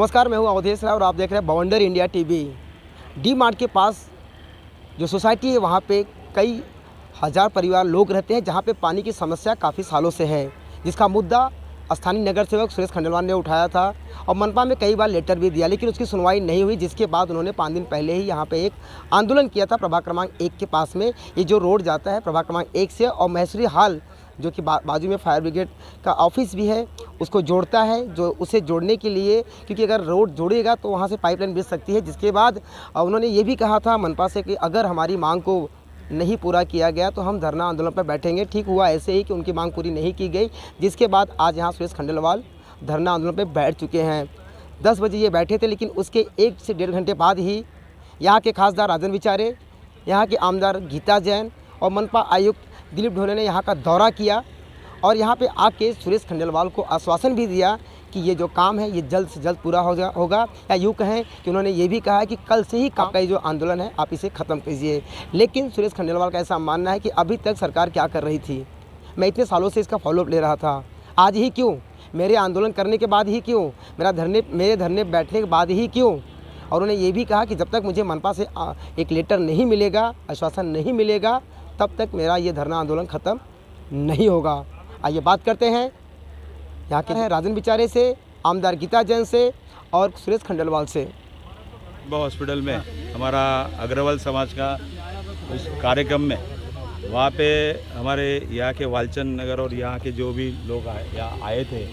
नमस्कार, मैं हूं अवधेश राय और आप देख रहे हैं बवंडर इंडिया टीवी। डी मार्ट के पास जो सोसाइटी है वहां पे कई हज़ार परिवार लोग रहते हैं, जहां पे पानी की समस्या काफ़ी सालों से है, जिसका मुद्दा स्थानीय नगर सेवक सुरेश खंडेलवाल ने उठाया था और मनपा में कई बार लेटर भी दिया, लेकिन उसकी सुनवाई नहीं हुई। जिसके बाद उन्होंने 5 दिन पहले ही यहाँ पे एक आंदोलन किया था प्रभाग क्रमांक 1 के पास में। ये जो रोड जाता है प्रभाग क्रमांक 1 से और महेश्वरी हाल जो कि बाजू में फायर ब्रिगेड का ऑफिस भी है, उसको जोड़ता है। जो उसे जोड़ने के लिए, क्योंकि अगर रोड जोड़ेगा तो वहाँ से पाइपलाइन बिछ सकती है। जिसके बाद उन्होंने ये भी कहा था मनपा से कि अगर हमारी मांग को नहीं पूरा किया गया तो हम धरना आंदोलन पर बैठेंगे। ठीक हुआ ऐसे ही कि उनकी मांग पूरी नहीं की गई, जिसके बाद आज यहाँ सुरेश खंडेलवाल धरना आंदोलन पर बैठ चुके हैं। 10 बजे ये बैठे थे, लेकिन उसके 1 से 1.5 घंटे बाद ही यहाँ के खासदार राजन विचारे, यहाँ के आमदार गीता जैन और मनपा आयुक्त दिलीप ढोले ने यहाँ का दौरा किया और यहाँ पे आके सुरेश खंडेलवाल को आश्वासन भी दिया कि ये जो काम है ये जल्द से जल्द पूरा होगा। या यूँ कहें कि उन्होंने ये भी कहा है कि कल से ही आपका ये जो आंदोलन है आप इसे ख़त्म कीजिए। लेकिन सुरेश खंडेलवाल का ऐसा मानना है कि अभी तक सरकार क्या कर रही थी, मैं इतने सालों से इसका फॉलोअप ले रहा था, आज ही क्यों, मेरे आंदोलन करने के बाद ही क्यों, मेरे धरने बैठने के बाद ही क्यों। और उन्होंने ये भी कहा कि जब तक मुझे मनपा से एक लेटर नहीं मिलेगा, आश्वासन नहीं मिलेगा, तब तक मेरा ये धरना आंदोलन ख़त्म नहीं होगा। आइए बात करते हैं यहाँ के हैं राजन विचारे से, आमदार गीता जैन से और सुरेश खंडेलवाल से। हॉस्पिटल में हमारा अग्रवाल समाज का उस कार्यक्रम में वहाँ पे हमारे यहाँ के वालचंद नगर और यहाँ के जो भी लोग यहाँ आए थे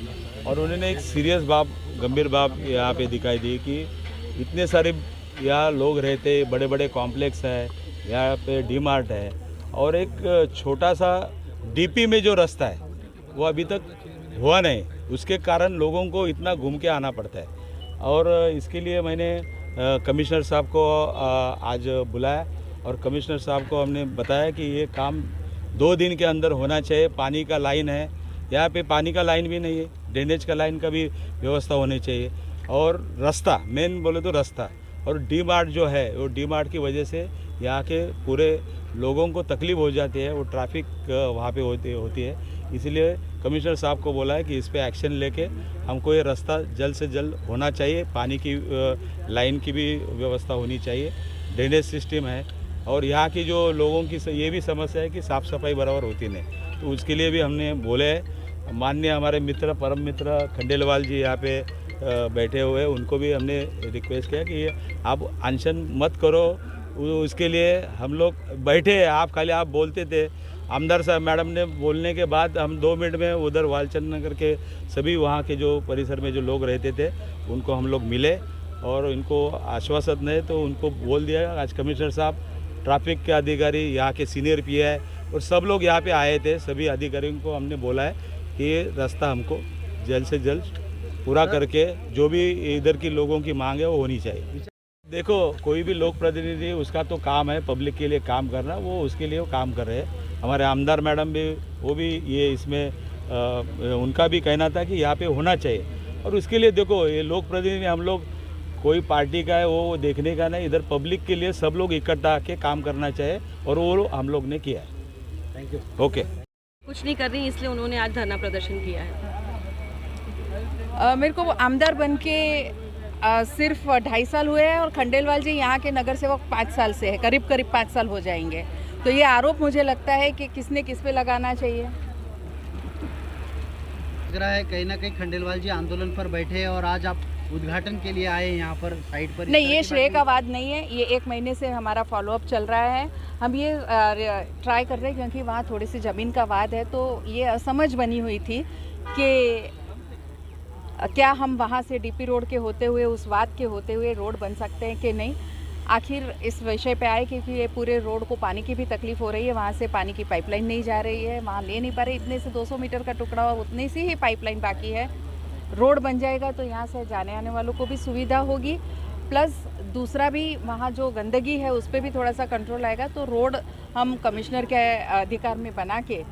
और उन्होंने एक सीरियस गंभीर बात यहाँ पे दिखाई दी कि इतने सारे यहाँ लोग रहते, बड़े बड़े कॉम्प्लेक्स है, यहाँ पे डी मार्ट है और एक छोटा सा डीपी में जो रास्ता है वो अभी तक हुआ नहीं, उसके कारण लोगों को इतना घूम के आना पड़ता है। और इसके लिए मैंने कमिश्नर साहब को आज बुलाया और कमिश्नर साहब को हमने बताया कि ये काम 2 दिन के अंदर होना चाहिए। पानी का लाइन है यहाँ पे, पानी का लाइन भी नहीं है, ड्रेनेज का लाइन का भी व्यवस्था होनी चाहिए और रास्ता, मेन बोले तो रास्ता। और डी मार्ट जो है वो डी मार्ट की वजह से यहाँ के पूरे लोगों को तकलीफ़ हो जाती है, वो ट्रैफिक वहाँ पे होती है। इसलिए कमिश्नर साहब को बोला है कि इस पे एक्शन लेके हमको ये रास्ता जल्द से जल्द होना चाहिए, पानी की लाइन की भी व्यवस्था होनी चाहिए, ड्रेनेज सिस्टम है। और यहाँ की जो लोगों की ये भी समस्या है कि साफ़ सफाई बराबर होती नहीं, तो उसके लिए भी हमने बोले हैं। माननीय हमारे मित्र, परम मित्र खंडेलवाल जी यहाँ पे बैठे हुए, उनको भी हमने रिक्वेस्ट किया कि आप अनशन मत करो, उसके लिए हम लोग बैठे, आप खाली आप बोलते थे। आमदार साहब मैडम ने बोलने के बाद हम 2 मिनट में उधर वालचंद नगर के सभी वहाँ के जो परिसर में जो लोग रहते थे उनको हम लोग मिले और इनको आश्वासन नहीं तो उनको बोल दिया। आज कमिश्नर साहब, ट्रैफिक के अधिकारी, यहाँ के सीनियर पीआई और सब लोग यहाँ पे आए थे, सभी अधिकारियों को हमने बोला है कि ये रास्ता हमको जल्द से जल्द पूरा करके जो भी इधर की लोगों की मांग है वो होनी चाहिए। देखो, कोई भी लोक प्रतिनिधि, उसका तो काम है पब्लिक के लिए काम करना, वो उसके लिए वो काम कर रहे हैं। हमारे आमदार मैडम भी, वो भी ये इसमें उनका भी कहना था कि यहाँ पे होना चाहिए। और उसके लिए देखो, ये लोक प्रतिनिधि हम लोग कोई पार्टी का है वो देखने का नहीं, इधर पब्लिक के लिए सब लोग इकट्ठा आके काम करना चाहिए और वो हम लोग ने किया है। Thank you. ओके। कुछ नहीं कर रही, इसलिए उन्होंने आज धरना प्रदर्शन किया है। मेरे को आमदार बन के सिर्फ 2.5 साल हुए हैं और खंडेलवाल जी यहाँ के नगर सेवक 5 साल से है, करीब 5 साल हो जाएंगे। तो ये आरोप मुझे लगता है कि किसने किस पे लगाना चाहिए। लग रहा है कहीं ना कहीं खंडेलवाल जी आंदोलन पर बैठे और आज आप उद्घाटन के लिए आए यहाँ पर साइट पर। नहीं, ये श्रेय का वाद नहीं है, ये 1 महीने से हमारा फॉलोअप चल रहा है। हम ये ट्राई कर रहे हैं क्योंकि वहाँ थोड़ी सी ज़मीन का वाद है, तो ये असमझ बनी हुई थी कि क्या हम वहाँ से डीपी रोड के होते हुए, उस वाद के होते हुए रोड बन सकते हैं कि नहीं। आखिर इस विषय पे आए क्योंकि ये पूरे रोड को पानी की भी तकलीफ़ हो रही है, वहाँ से पानी की पाइपलाइन नहीं जा रही है, वहाँ ले नहीं पा रहे, इतने से 200 मीटर का टुकड़ा और उतनी सी ही पाइपलाइन बाकी है। रोड बन जाएगा तो यहाँ से जाने आने वालों को भी सुविधा होगी, प्लस दूसरा भी वहाँ जो गंदगी है उस पर भी थोड़ा सा कंट्रोल आएगा। तो रोड हम कमिश्नर के अधिकार में बना के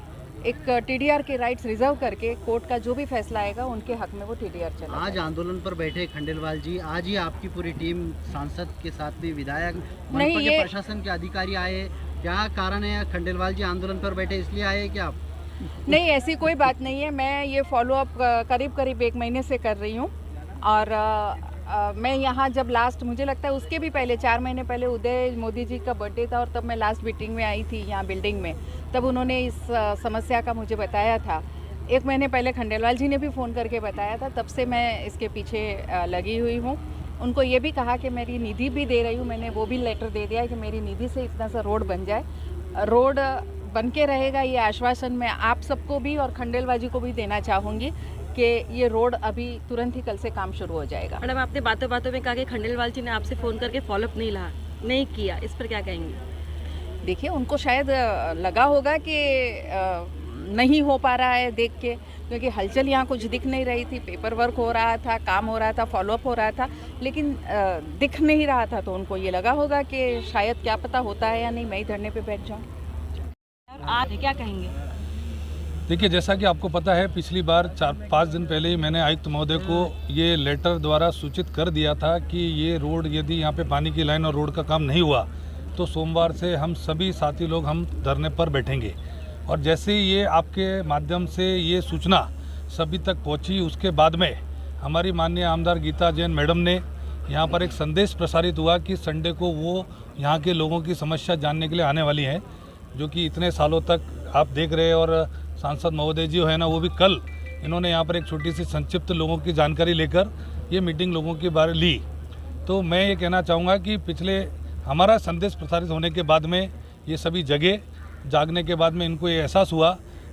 एक टीडीआर के राइट्स रिजर्व करके कोर्ट का जो भी फैसला आएगा उनके हक में वो टीडीआर चला। आज आंदोलन पर बैठे खंडेलवाल जी, आज ही आपकी पूरी टीम सांसद के साथ में विधायक, मनपा के प्रशासन के अधिकारी आए, क्या कारण है खंडेलवाल जी आंदोलन पर बैठे, इसलिए आए क्या आप? नहीं, ऐसी कोई बात नहीं है। मैं ये फॉलोअप करीब 1 महीने से कर रही हूँ और मैं यहाँ जब लास्ट, मुझे लगता है उसके भी पहले 4 महीने पहले उदय मोदी जी का बर्थडे था और तब मैं लास्ट मीटिंग में आई थी यहाँ बिल्डिंग में, तब उन्होंने इस समस्या का मुझे बताया था। 1 महीने पहले खंडेलवाल जी ने भी फ़ोन करके बताया था, तब से मैं इसके पीछे लगी हुई हूँ। उनको ये भी कहा कि मेरी निधि भी दे रही हूँ, मैंने वो भी लेटर दे दिया है कि मेरी निधि से इतना सा रोड बन जाए। रोड बन के रहेगा, ये आश्वासन मैं आप सबको भी और खंडेलवाल जी को भी देना चाहूँगी कि ये रोड अभी तुरंत ही कल से काम शुरू हो जाएगा। मैडम, आपने बातों बातों में कहा कि खंडेलवाल जी ने आपसे फ़ोन करके फॉलोअप नहीं किया, इस पर क्या कहेंगे? देखिए, उनको शायद लगा होगा कि नहीं हो पा रहा है देख के, क्योंकि हलचल यहाँ कुछ दिख नहीं रही थी, पेपर वर्क हो रहा था, काम हो रहा था, फॉलोअप हो रहा था, लेकिन दिख नहीं रहा था, तो उनको ये लगा होगा कि शायद क्या पता होता है या नहीं, मैं ही धरने पे बैठ जाऊँ। आप क्या कहेंगे? देखिए, जैसा कि आपको पता है, पिछली बार 4-5 दिन पहले ही मैंने आयुक्त महोदय को ये लेटर द्वारा सूचित कर दिया था कि ये रोड, यदि यहाँ पे पानी की लाइन और रोड का काम नहीं हुआ तो सोमवार से हम सभी साथी लोग हम धरने पर बैठेंगे। और जैसे ही ये आपके माध्यम से ये सूचना सभी तक पहुँची, उसके बाद में हमारी माननीय आमदार गीता जैन मैडम ने यहाँ पर एक संदेश प्रसारित हुआ कि संडे को वो यहाँ के लोगों की समस्या जानने के लिए आने वाली हैं, जो कि इतने सालों तक आप देख रहे हैं। और सांसद महोदय जी है ना, वो भी कल इन्होंने यहाँ पर एक छोटी सी संक्षिप्त लोगों की जानकारी लेकर ये मीटिंग लोगों के बारे ली। तो मैं ये कहना चाहूँगा कि पिछले हमारा संदेश प्रसारित होने के बाद में ये सभी जागने के बाद में इनको ये एहसास हुआ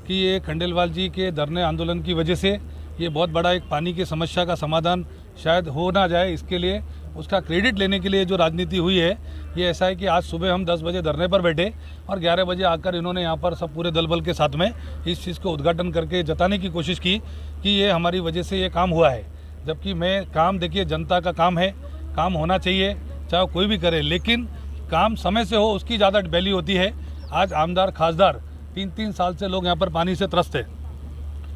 कि ये खंडेलवाल जी के धरने आंदोलन की वजह से ये बहुत बड़ा एक पानी की समस्या का समाधान शायद हो ना जाए। इसके लिए उसका क्रेडिट लेने के लिए जो राजनीति हुई है, ये ऐसा है कि आज सुबह हम 10 बजे धरने पर बैठे और 11 बजे आकर इन्होंने यहाँ पर सब पूरे दल बल के साथ में इस चीज़ को उद्घाटन करके जताने की कोशिश की कि ये हमारी वजह से ये काम हुआ है। जबकि मैं काम, देखिए, जनता का काम है, काम होना चाहिए चाहे कोई भी करे, लेकिन काम समय से हो उसकी ज़्यादा वैल्यू होती है। आज आमदार खासदार 3-3 साल से लोग यहाँ पर पानी से त्रस्त है।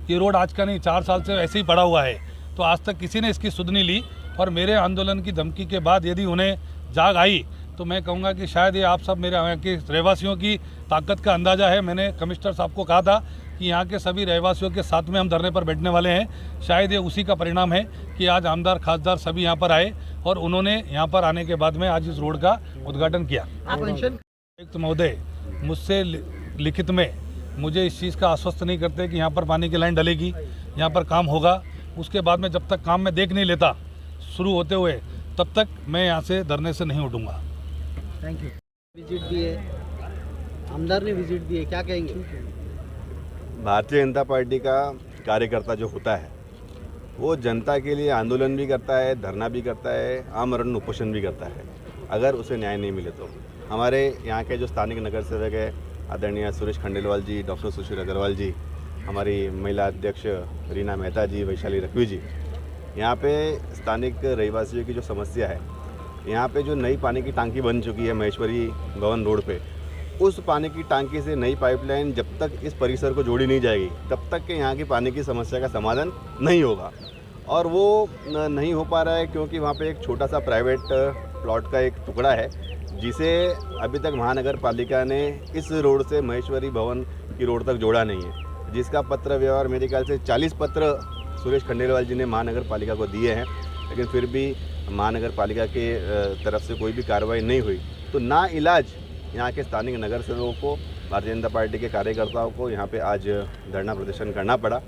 ये रोड आज का नहीं, 4 साल से ऐसे ही पड़ा हुआ है, तो आज तक किसी ने इसकी सुध नहीं ली। और मेरे आंदोलन की धमकी के बाद यदि उन्हें जाग आई तो मैं कहूँगा कि शायद ये आप सब मेरे यहाँ के रहवासियों की ताकत का अंदाज़ा है। मैंने कमिश्नर साहब को कहा था कि यहाँ के सभी रहवासियों के साथ में हम धरने पर बैठने वाले हैं। शायद ये उसी का परिणाम है कि आज आमदार खासदार सभी यहाँ पर आए और उन्होंने यहाँ पर आने के बाद में आज इस रोड का उद्घाटन किया। आयुक्त महोदय मुझसे लिखित में मुझे इस चीज़ का आश्वस्त नहीं करते कि यहाँ पर पानी की लाइन डलेगी, यहाँ पर काम होगा। उसके बाद में जब तक काम मैं देख नहीं लेता शुरू होते हुए, तब तक मैं यहाँ से धरने से नहीं उठूँगा। Thank you. विजिट भी है, आमदार ने विजिट भी है, क्या कहेंगे? भारतीय जनता पार्टी का कार्यकर्ता जो होता है वो जनता के लिए आंदोलन भी करता है, धरना भी करता है, आमरण उपोषण भी करता है। अगर उसे न्याय नहीं मिले तो हमारे यहाँ के जो स्थानिक नगर सेवक है आदरणीय सुरेश खंडेलवाल जी, डॉक्टर सुशील अग्रवाल जी, हमारी महिला अध्यक्ष रीना मेहता जी, वैशाली रखवी जी, यहाँ पे स्थानिक रहवासियों की जो समस्या है, यहाँ पे जो नई पानी की टांकी बन चुकी है महेश्वरी भवन रोड पे, उस पानी की टांकी से नई पाइपलाइन जब तक इस परिसर को जोड़ी नहीं जाएगी तब तक के यहाँ की पानी की समस्या का समाधान नहीं होगा। और वो नहीं हो पा रहा है क्योंकि वहाँ पे एक छोटा सा प्राइवेट प्लॉट का एक टुकड़ा है जिसे अभी तक महानगर पालिका ने इस रोड से महेश्वरी भवन की रोड तक जोड़ा नहीं है, जिसका पत्र व्यवहार मेरे ख्याल से 40 पत्र सुरेश खंडेलवाल जी ने महानगर पालिका को दिए हैं, लेकिन फिर भी महानगर पालिका के तरफ से कोई भी कार्रवाई नहीं हुई। तो ना इलाज यहाँ के स्थानिक नगर सेवकों को, भारतीय जनता पार्टी के कार्यकर्ताओं को यहाँ पे आज धरना प्रदर्शन करना पड़ा।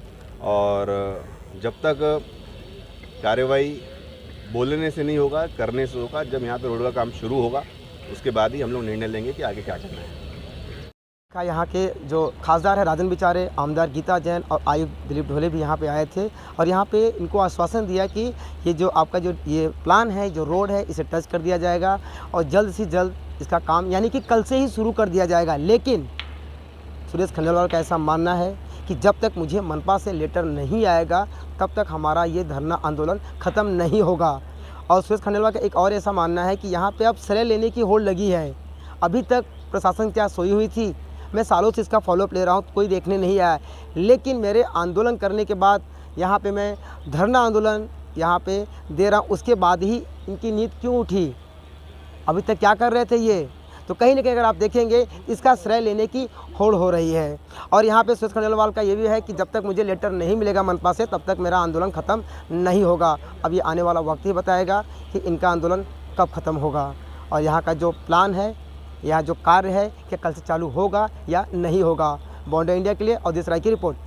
और जब तक कार्रवाई बोलने से नहीं होगा, करने से होगा। जब यहाँ पे रोड का काम शुरू होगा उसके बाद ही हम लोग निर्णय लेंगे कि आगे क्या करना है। का यहाँ के जो खासदार है राजन बिचारे, आमदार गीता जैन और आयुक्त दिलीप ढोले भी यहाँ पे आए थे और यहाँ पे इनको आश्वासन दिया कि ये जो आपका जो ये प्लान है, जो रोड है, इसे टच कर दिया जाएगा और जल्द से जल्द इसका काम यानी कि कल से ही शुरू कर दिया जाएगा। लेकिन सुरेश खंडेलवाल का ऐसा मानना है कि जब तक मुझे मनपा से लेटर नहीं आएगा तब तक हमारा ये धरना आंदोलन ख़त्म नहीं होगा। और सुरेश खंडेलवाल का एक और ऐसा मानना है कि यहाँ पे अब श्रेय लेने की होड़ लगी है। अभी तक प्रशासन क्या सोई हुई थी, मैं सालों से इसका फॉलोअप ले रहा हूँ, कोई देखने नहीं आया। लेकिन मेरे आंदोलन करने के बाद यहाँ पे मैं धरना आंदोलन यहाँ पे दे रहा हूँ, उसके बाद ही इनकी नींद क्यों उठी? अभी तक क्या कर रहे थे ये? तो कहीं ना कहीं अगर आप देखेंगे इसका श्रेय लेने की होड़ हो रही है। और यहाँ पे सुरेश खंडेलवाल का ये भी है कि जब तक मुझे लेटर नहीं मिलेगा मनपा से तब तक मेरा आंदोलन ख़त्म नहीं होगा। अब ये आने वाला वक्त ही बताएगा कि इनका आंदोलन कब ख़त्म होगा और यहाँ का जो प्लान है, यहाँ जो कार्य है कि कल से चालू होगा या नहीं होगा। बॉन्डर इंडिया के लिए अवधेश राय की रिपोर्ट।